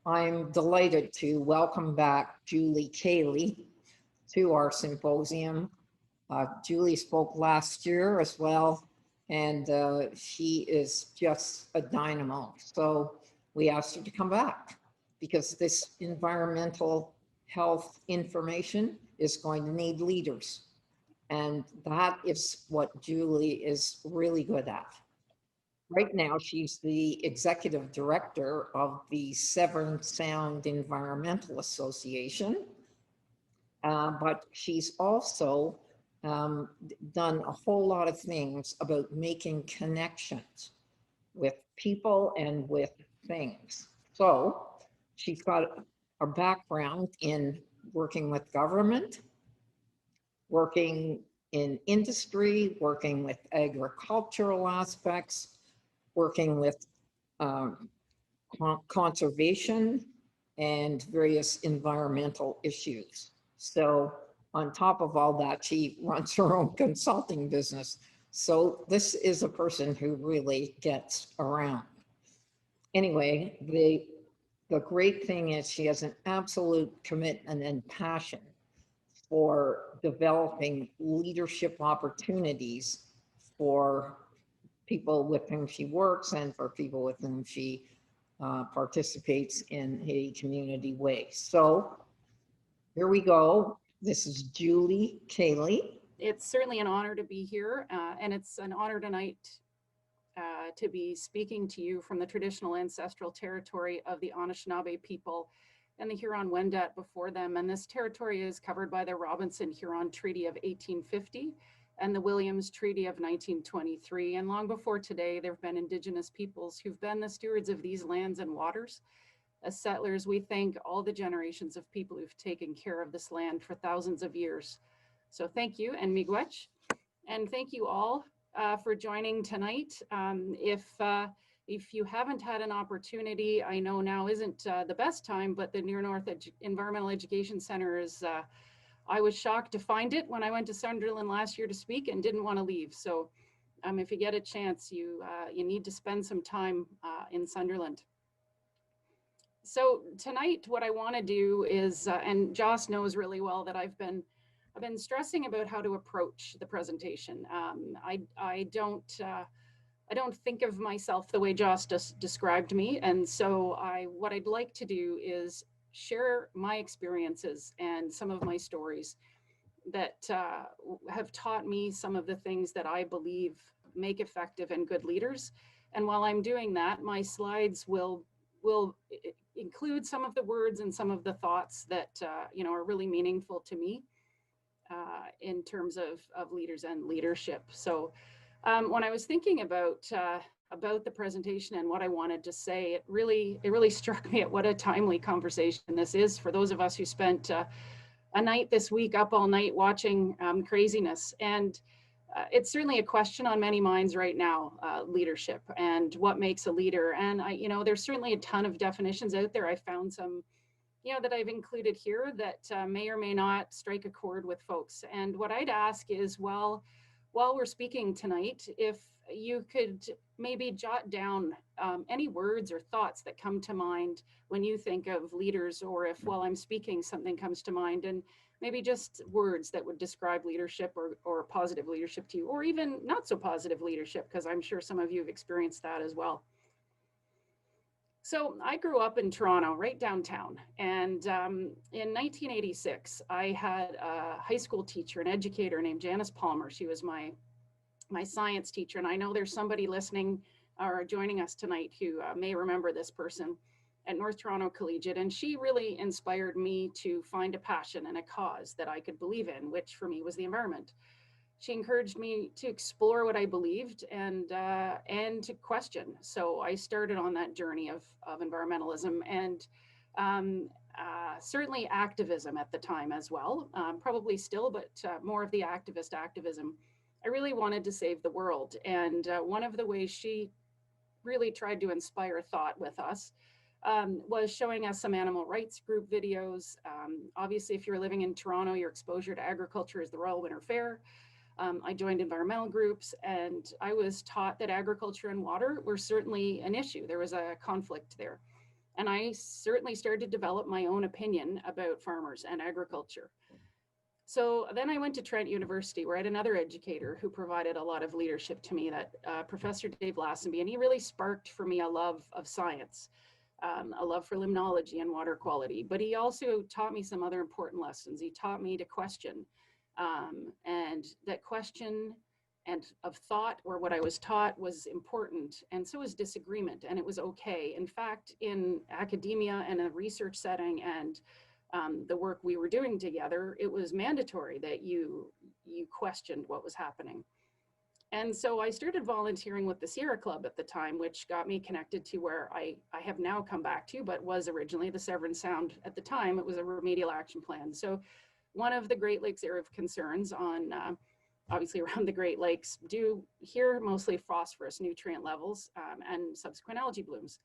I'm delighted to welcome back Julie Cayley to our symposium. Julie spoke last year as well, and she is just a dynamo. So we asked her to come back because this environmental health information is going to need leaders. And that is what Julie is really good at. Right now, she's the executive director of the Severn Sound Environmental Association, but she's also done a whole lot of things about making connections with people and with things. So she's got a background in working with government, working in industry, working with agricultural aspects, working with um, conservation and various environmental issues. So on top of all that, she runs her own consulting business. So this is a person who really gets around. Anyway, the great thing is she has an absolute commitment and passion for developing leadership opportunities for people with whom she works and for people with whom she participates in a community way. So here we go. This is Julie Cayley. It's certainly an honor to be here, and it's an honor tonight to be speaking to you from the traditional ancestral territory of the Anishinaabe people and the Huron-Wendat before them. And this territory is covered by the Robinson-Huron Treaty of 1850 and the Williams Treaty of 1923. And long before today, there have been Indigenous peoples who've been the stewards of these lands and waters. As settlers, we thank all the generations of people who've taken care of this land for thousands of years. So thank you, and miigwech. And thank you all for joining tonight. If you haven't had an opportunity, I know now isn't the best time, but the Near North Environmental Education Center is, I was shocked to find it when I went to Sunderland last year to speak and didn't want to leave. So if you get a chance, you need to spend some time in Sunderland. So tonight, what I want to do is, and Joss knows really well that I've been stressing about how to approach the presentation. I don't think of myself the way Joss just described me, and so what I'd like to do is share my experiences and some of my stories that have taught me some of the things that I believe make effective and good leaders. And while I'm doing that, my slides will include some of the words and some of the thoughts that are really meaningful to me in terms of leaders and leadership. So when I was thinking about the presentation and what I wanted to say, it really struck me at what a timely conversation this is for those of us who spent a night this week up all night watching craziness. And it's certainly a question on many minds right now, leadership and what makes a leader. And there's certainly a ton of definitions out there. I found some, that I've included here that may or may not strike a chord with folks. And what I'd ask is, while we're speaking tonight, if you could maybe jot down any words or thoughts that come to mind when you think of leaders, or if while I'm speaking something comes to mind, and maybe just words that would describe leadership or positive leadership to you, or even not so positive leadership, because I'm sure some of you have experienced that as well. So I grew up in Toronto, right downtown. And in 1986, I had a high school teacher, an educator named Janice Palmer. She was my science teacher. And I know there's somebody listening or joining us tonight who may remember this person at North Toronto Collegiate. And she really inspired me to find a passion and a cause that I could believe in, which for me was the environment. She encouraged me to explore what I believed and to question. So I started on that journey of environmentalism and certainly activism at the time as well, probably still, but more of the activism. I really wanted to save the world. And one of the ways she really tried to inspire thought with us was showing us some animal rights group videos. Obviously, if you're living in Toronto, your exposure to agriculture is the Royal Winter Fair. I joined environmental groups, and I was taught that agriculture and water were certainly an issue. There was a conflict there. And I certainly started to develop my own opinion about farmers and agriculture. So then I went to Trent University, where I had another educator who provided a lot of leadership to me, that Professor Dave Lassenby, and he really sparked for me a love of science, a love for limnology and water quality. But he also taught me some other important lessons. He taught me to question, and that question and of thought, or what I was taught, was important, and so was disagreement, and it was okay. In fact, in academia and a research setting, and the work we were doing together, it was mandatory that you questioned what was happening. And so I started volunteering with the Sierra Club at the time, which got me connected to where I have now come back to, but was originally the Severn Sound. At the time, it was a remedial action plan. So one of the Great Lakes area of concerns on, obviously around the Great Lakes, do here mostly phosphorus nutrient levels and subsequent algae blooms.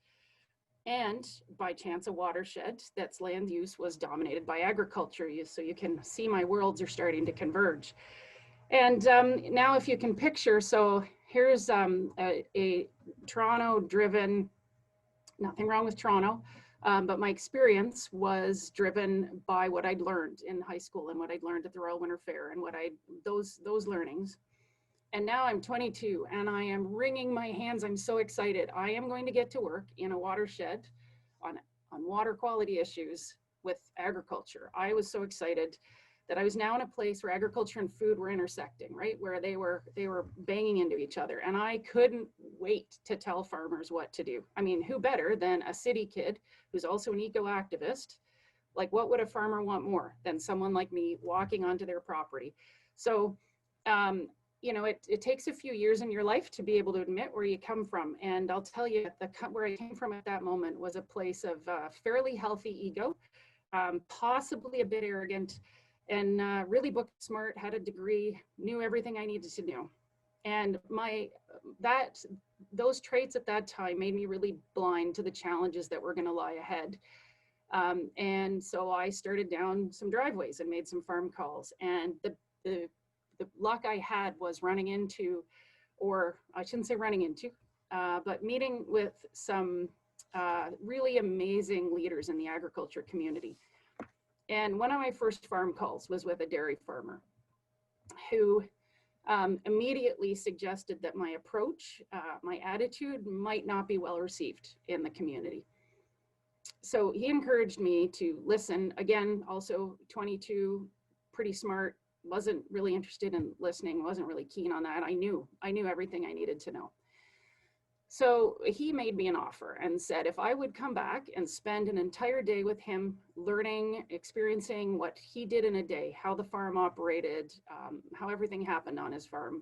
And by chance, a watershed that's land use was dominated by agriculture use. So you can see my worlds are starting to converge. And now if you can picture, so here's a Toronto-driven, nothing wrong with Toronto, but my experience was driven by what I'd learned in high school and what I'd learned at the Royal Winter Fair, and those learnings. And now I'm 22 and I am wringing my hands. I'm so excited. I am going to get to work in a watershed on water quality issues with agriculture. I was so excited that I was now in a place where agriculture and food were intersecting, right? Where they were banging into each other. And I couldn't wait to tell farmers what to do. I mean, who better than a city kid who's also an eco-activist? Like, what would a farmer want more than someone like me walking onto their property? So, you know, it takes a few years in your life to be able to admit where you come from. And I'll tell you, where I came from at that moment was a place of fairly healthy ego, possibly a bit arrogant, and really book smart, had a degree, knew everything I needed to know. And those traits at that time made me really blind to the challenges that were going to lie ahead. And so I started down some driveways and made some farm calls. And the luck I had was running into, or I shouldn't say running into, but meeting with some really amazing leaders in the agriculture community. And one of my first farm calls was with a dairy farmer who immediately suggested that my approach, my attitude might not be well received in the community. So he encouraged me to listen. Again, also 22, pretty smart, wasn't really interested in listening, wasn't really keen on that. I knew everything I needed to know. So he made me an offer and said if I would come back and spend an entire day with him, learning, experiencing what he did in a day, how the farm operated, how everything happened on his farm,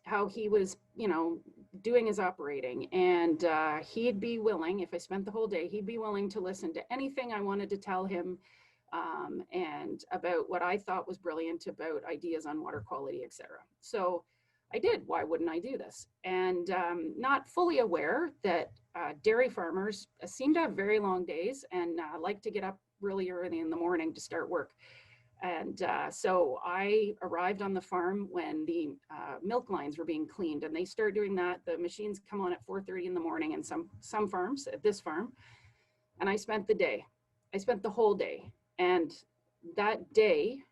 how he was, you know, doing his operating, and he'd be willing, if I spent the whole day, he'd be willing to listen to anything I wanted to tell him, and about what I thought was brilliant about ideas on water quality, etc. So I did. Why wouldn't I do this? And not fully aware that dairy farmers seem to have very long days and like to get up really early in the morning to start work. And so I arrived on the farm when the milk lines were being cleaned, and they start doing that. The machines come on at 4:30 in the morning, and some farms, at this farm. And I spent the day. I spent the whole day. And that day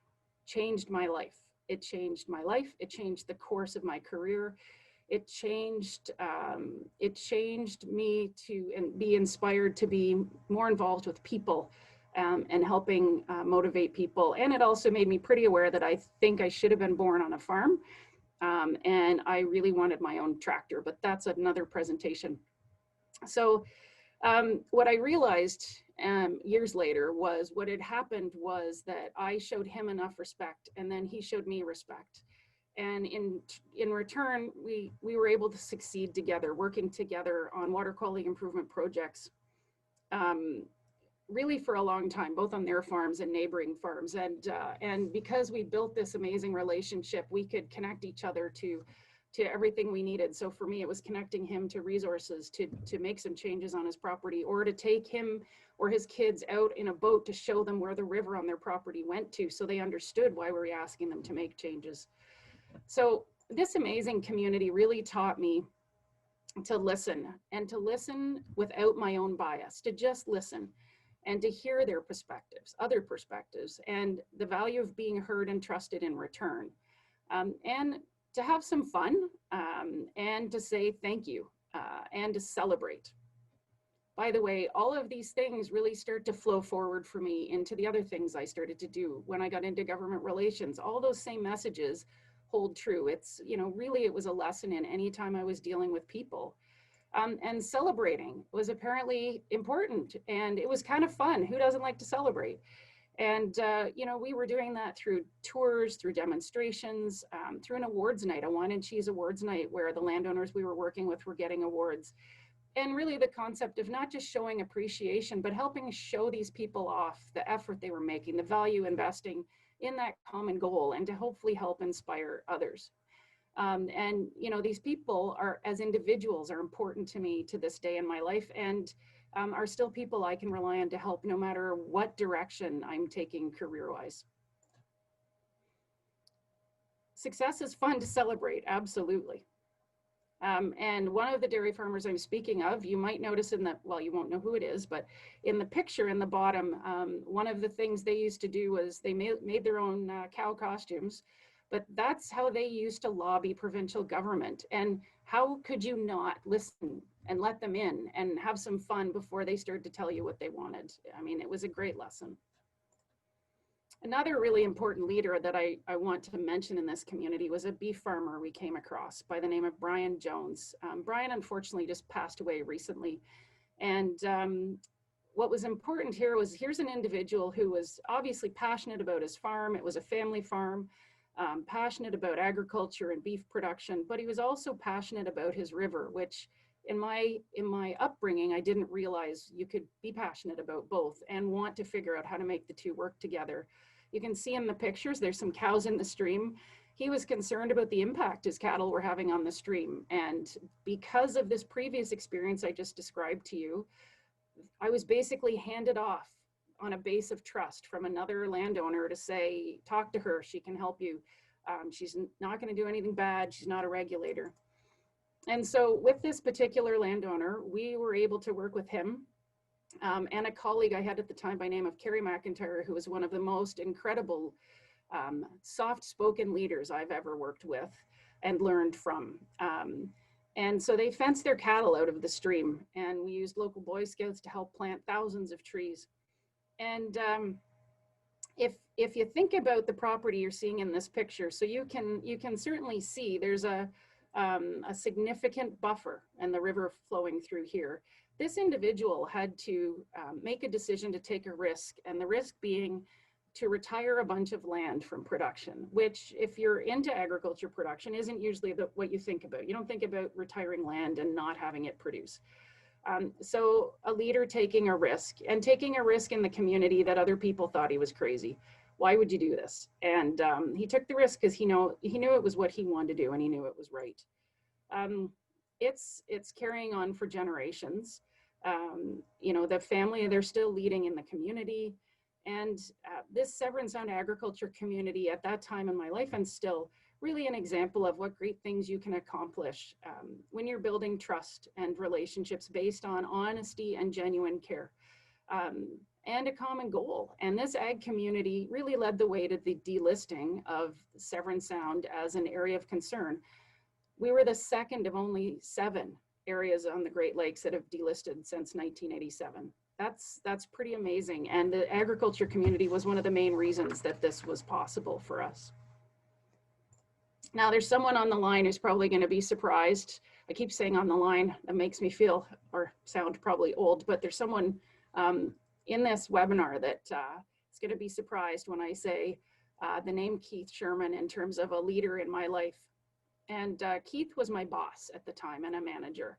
changed my life. It changed my life. It changed the course of my career. It changed me to be inspired to be more involved with people and helping motivate people. And it also made me pretty aware that I think I should have been born on a farm. And I really wanted my own tractor, but that's another presentation. So what I realized years later was what had happened was that I showed him enough respect, and then he showed me respect. And in return, we were able to succeed together, working together on water quality improvement projects, really for a long time, both on their farms and neighboring farms. And because we built this amazing relationship, we could connect each other to everything we needed. So for me, it was connecting him to resources to make some changes on his property, or to take him or his kids out in a boat to show them where the river on their property went to, so they understood why we were asking them to make changes. So this amazing community really taught me to listen, and to listen without my own bias, to just listen and to hear their perspectives, other perspectives, and the value of being heard and trusted in return. And to have some fun, and to say thank you, and to celebrate. By the way, all of these things really start to flow forward for me into the other things I started to do when I got into government relations. All those same messages hold true. It's, really it was a lesson in any time I was dealing with people. And celebrating was apparently important, and it was kind of fun. Who doesn't like to celebrate? And, we were doing that through tours, through demonstrations, through an awards night, a wine and cheese awards night, where the landowners we were working with were getting awards. And really the concept of not just showing appreciation, but helping show these people off the effort they were making, the value investing in that common goal, and to hopefully help inspire others. And these people are, as individuals, are important to me to this day in my life, and are still people I can rely on to help no matter what direction I'm taking career-wise. Success is fun to celebrate, absolutely. And one of the dairy farmers I'm speaking of, you might notice well, you won't know who it is, but in the picture in the bottom, one of the things they used to do was they made their own cow costumes, but that's how they used to lobby provincial government. And how could you not listen and let them in and have some fun before they started to tell you what they wanted? I mean, it was a great lesson. Another really important leader that I want to mention in this community was a beef farmer we came across by the name of Brian Jones. Brian unfortunately just passed away recently. And what was important here was, here's an individual who was obviously passionate about his farm. It was a family farm, passionate about agriculture and beef production, but he was also passionate about his river, which in my upbringing, I didn't realize you could be passionate about both and want to figure out how to make the two work together. You can see in the pictures, there's some cows in the stream. He was concerned about the impact his cattle were having on the stream. And because of this previous experience I just described to you, I was basically handed off on a base of trust from another landowner to say, talk to her, she can help you. She's not going to do anything bad. She's not a regulator. And so with this particular landowner, we were able to work with him and a colleague I had at the time by name of Carrie McIntyre, who was one of the most incredible soft-spoken leaders I've ever worked with and learned from. And so they fenced their cattle out of the stream, and we used local Boy Scouts to help plant thousands of trees. And if you think about the property you're seeing in this picture, so you can certainly see there's a significant buffer and the river flowing through here. This individual had to make a decision to take a risk, and the risk being to retire a bunch of land from production, which if you're into agriculture production isn't usually what you think about. You don't think about retiring land and not having it produce. So a leader taking a risk, and taking a risk in the community that other people thought he was crazy. Why would you do this? And he took the risk because he knew it was what he wanted to do, and he knew it was right. It's carrying on for generations. The family, they're still leading in the community. And this Severn Sound agriculture community at that time in my life, and still really an example of what great things you can accomplish when you're building trust and relationships based on honesty and genuine care. And a common goal. And this ag community really led the way to the delisting of Severn Sound as an area of concern. We were the second of only 7 areas on the Great Lakes that have delisted since 1987. That's pretty amazing. And the agriculture community was one of the main reasons that this was possible for us. Now there's someone on the line who's probably going to be surprised. I keep saying on the line, that makes me feel or sound probably old, but there's someone in this webinar that is going to be surprised when I say the name Keith Sherman in terms of a leader in my life. And Keith was my boss at the time and a manager.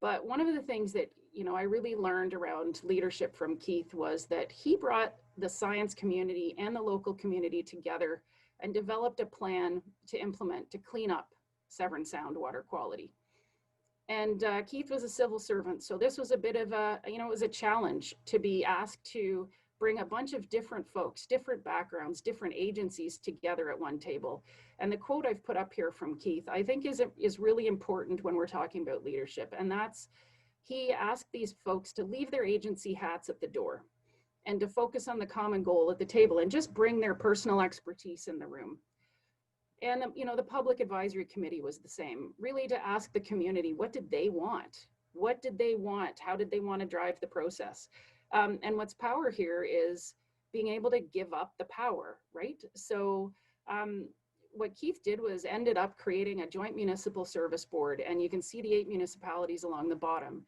But one of the things that I really learned around leadership from Keith was that he brought the science community and the local community together and developed a plan to implement to clean up Severn Sound water quality. And Keith was a civil servant, so this was a bit of a, it was a challenge to be asked to bring a bunch of different folks, different backgrounds, different agencies together at one table. And the quote I've put up here from Keith, I think is really important when we're talking about leadership. And that's, he asked these folks to leave their agency hats at the door and to focus on the common goal at the table and just bring their personal expertise in the room. And you know, the Public Advisory Committee was the same, really to ask the community, what did they want? What did they want? How did they want to drive the process? And what's power here is being able to give up the power, right? So what Keith did was ended up creating a joint municipal service board, and you can see the 8 municipalities along the bottom.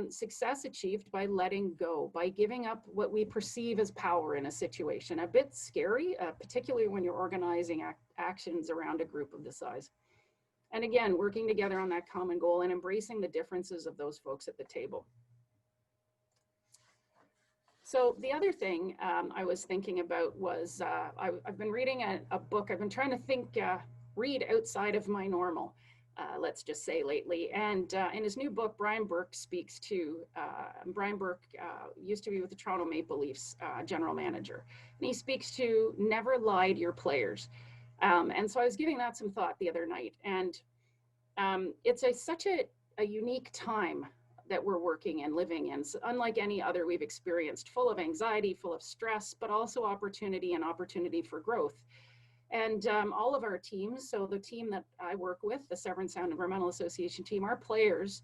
Success achieved by letting go, by giving up what we perceive as power in a situation. A bit scary, particularly when you're organizing actions around a group of this size. And again, working together on that common goal and embracing the differences of those folks at the table. So the other thing I was thinking about was, I've been reading a book. I've been trying to read outside of my normal, let's just say lately. And in his new book, Brian Burke speaks to, Brian Burke used to be with the Toronto Maple Leafs general manager. And he speaks to never lie to your players. And so I was giving that some thought the other night. And it's such a unique time that we're working and living in, so unlike any other we've experienced, full of anxiety, full of stress, but also opportunity and opportunity for growth. And all of our teams, so the team that I work with, the Severn Sound Environmental Association team, our players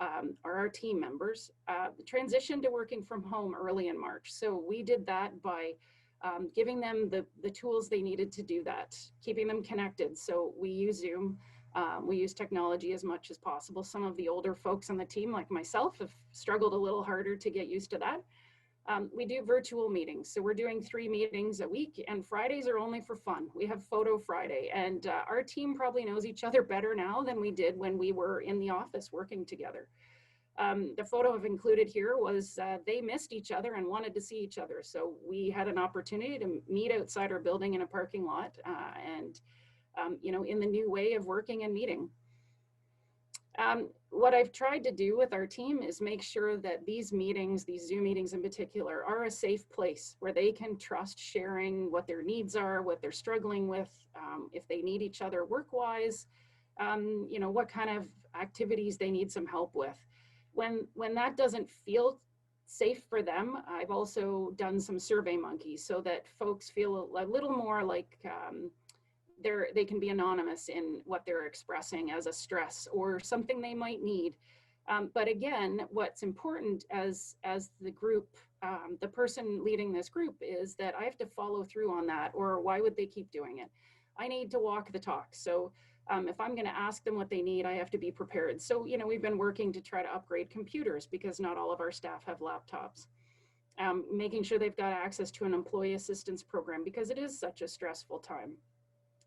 are our team members, transitioned to working from home early in March. So we did that by giving them the tools they needed to do that, keeping them connected. So we use Zoom. We use technology as much as possible. Some of the older folks on the team, like myself, have struggled a little harder to get used to that. We do virtual meetings. So we're doing 3 meetings a week, and Fridays are only for fun. We have Photo Friday, and our team probably knows each other better now than we did when we were in the office working together. The photo I've included here was they missed each other and wanted to see each other. So we had an opportunity to meet outside our building in a parking lot you know, in the new way of working and meeting. What I've tried to do with our team is make sure that these meetings, these Zoom meetings in particular, are a safe place where they can trust sharing what their needs are, what they're struggling with, if they need each other work-wise, you know, what kind of activities they need some help with. When that doesn't feel safe for them, I've also done some Survey Monkeys so that folks feel a little more like they can be anonymous in what they're expressing as a stress or something they might need. But again, what's important as the group, the person leading this group, is that I have to follow through on that, or why would they keep doing it? I need to walk the talk. So if I'm going to ask them what they need, I have to be prepared. So, you know, we've been working to try to upgrade computers because not all of our staff have laptops. Making sure they've got access to an employee assistance program because it is such a stressful time.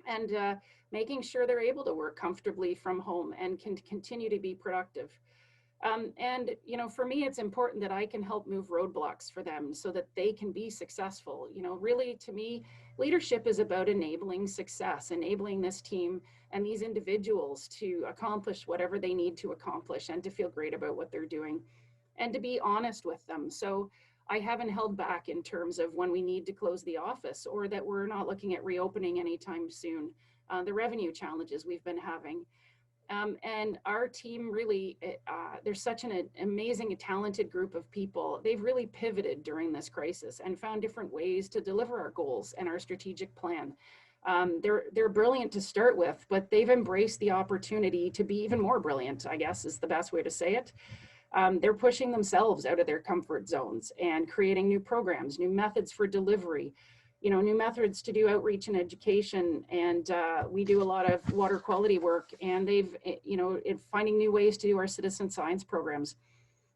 And making sure they're able to work comfortably from home and can continue to be productive. And, you know, for me, it's important that I can help move roadblocks for them so that they can be successful. You know, really, to me, leadership is about enabling success, enabling this team and these individuals to accomplish whatever they need to accomplish and to feel great about what they're doing and to be honest with them. So I haven't held back in terms of when we need to close the office or that we're not looking at reopening anytime soon, the revenue challenges we've been having. And our team really, there's such an amazing, talented group of people. They've really pivoted during this crisis and found different ways to deliver our goals and our strategic plan. They're brilliant to start with, but they've embraced the opportunity to be even more brilliant, I guess is the best way to say it. They're pushing themselves out of their comfort zones and creating new programs, new methods for delivery, you know, new methods to do outreach and education. And we do a lot of water quality work, and they've, you know, finding new ways to do our citizen science programs.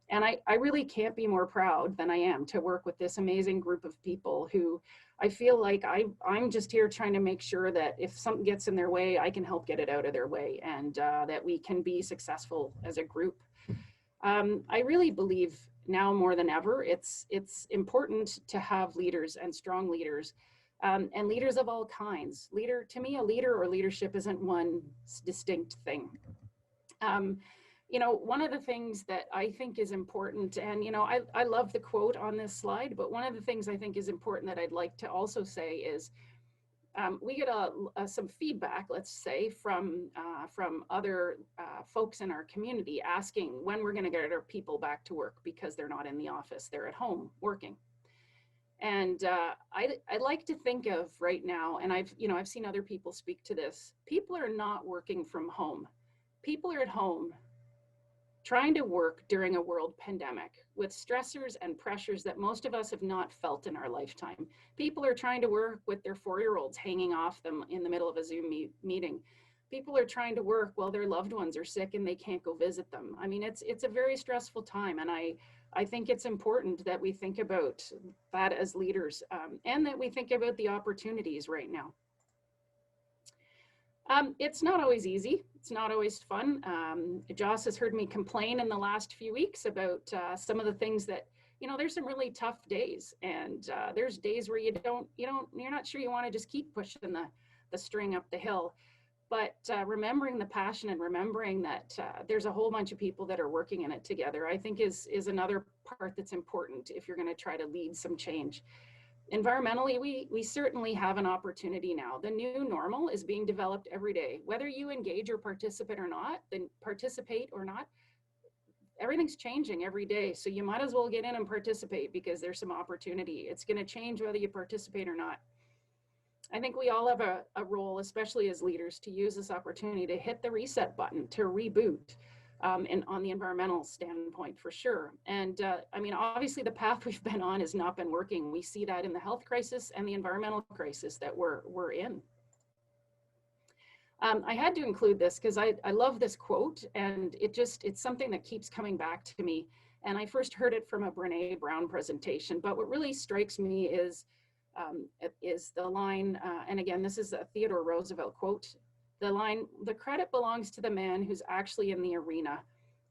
And I really can't be more proud than I am to work with this amazing group of people who I feel like I'm just here trying to make sure that if something gets in their way, I can help get it out of their way, and that we can be successful as a group. I really believe now more than ever, it's important to have leaders and strong leaders, and leaders of all kinds. To me, a leader or leadership isn't one distinct thing. one of the things that I think is important, and, I love the quote on this slide, but one of the things I think is important that I'd like to also say is we get some feedback, let's say, from other folks in our community asking when we're going to get our people back to work because they're not in the office, they're at home working. And I like to think of right now, and I've seen other people speak to this, people are not working from home. People are at home trying to work during a world pandemic with stressors and pressures that most of us have not felt in our lifetime. People are trying to work with their 4-year-olds hanging off them in the middle of a Zoom meeting. People are trying to work while their loved ones are sick and they can't go visit them. I mean, it's a very stressful time, and I think it's important that we think about that as leaders, and that we think about the opportunities right now. It's not always easy. It's not always fun. Joss has heard me complain in the last few weeks about some of the things that, there's some really tough days, and there's days where you're not sure you want to just keep pushing the string up the hill. But remembering the passion and remembering that there's a whole bunch of people that are working in it together, I think is another part that's important if you're going to try to lead some change. Environmentally, we certainly have an opportunity now. The new normal is being developed every day. Whether you engage or participate or not, everything's changing every day. So you might as well get in and participate because there's some opportunity. It's going to change whether you participate or not. I think we all have a role, especially as leaders, to use this opportunity to hit the reset button, to reboot. And on the environmental standpoint, for sure. And obviously the path we've been on has not been working. We see that in the health crisis and the environmental crisis that we're in. I had to include this because I love this quote, and it's something that keeps coming back to me. And I first heard it from a Brene Brown presentation, but what really strikes me is the line, and again, this is a Theodore Roosevelt quote, the line, "The credit belongs to the man who's actually in the arena,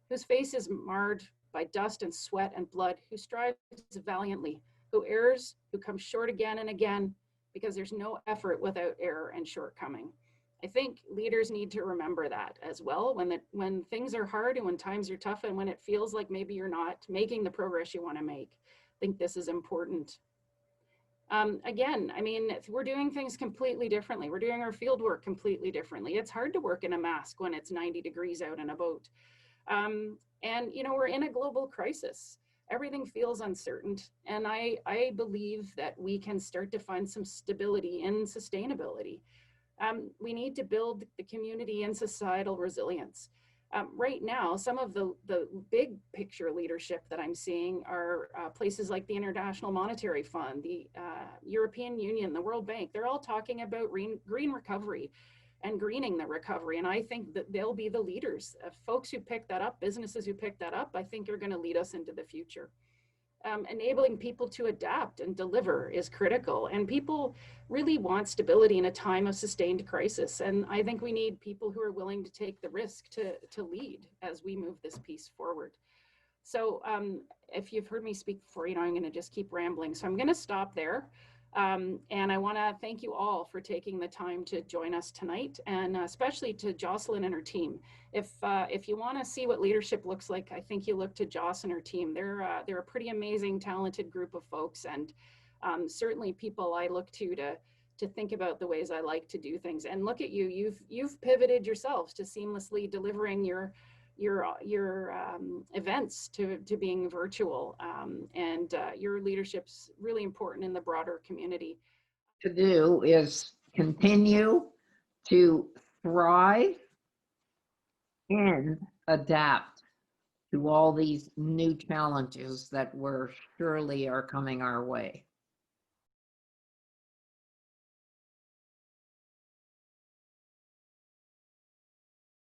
whose face is marred by dust and sweat and blood, who strives valiantly, who errs, who comes short again and again, because there's no effort without error and shortcoming." I think leaders need to remember that as well when things are hard and when times are tough and when it feels like maybe you're not making the progress you want to make. I think this is important. Again, we're doing things completely differently. We're doing our field work completely differently. It's hard to work in a mask when it's 90 degrees out in a boat. And, we're in a global crisis. Everything feels uncertain. And I believe that we can start to find some stability in sustainability. We need to build the community and societal resilience. Right now, some of the big picture leadership that I'm seeing are places like the International Monetary Fund, the European Union, the World Bank. They're all talking about green recovery and greening the recovery. And I think that they'll be the leaders. Folks who pick that up, businesses who pick that up, I think are going to lead us into the future. Enabling people to adapt and deliver is critical. And people really want stability in a time of sustained crisis. And I think we need people who are willing to take the risk to lead as we move this piece forward. So if you've heard me speak before, I'm going to just keep rambling. So I'm going to stop there. And I want to thank you all for taking the time to join us tonight, and especially to Jocelyn and her team. If you want to see what leadership looks like, I think you look to Joss and her team. They're a pretty amazing, talented group of folks, and certainly people I look to think about the ways I like to do things. And look at you, you've pivoted yourselves to seamlessly delivering your events to being virtual, and your leadership's really important in the broader community. To do is continue to thrive and adapt to all these new challenges that surely are coming our way.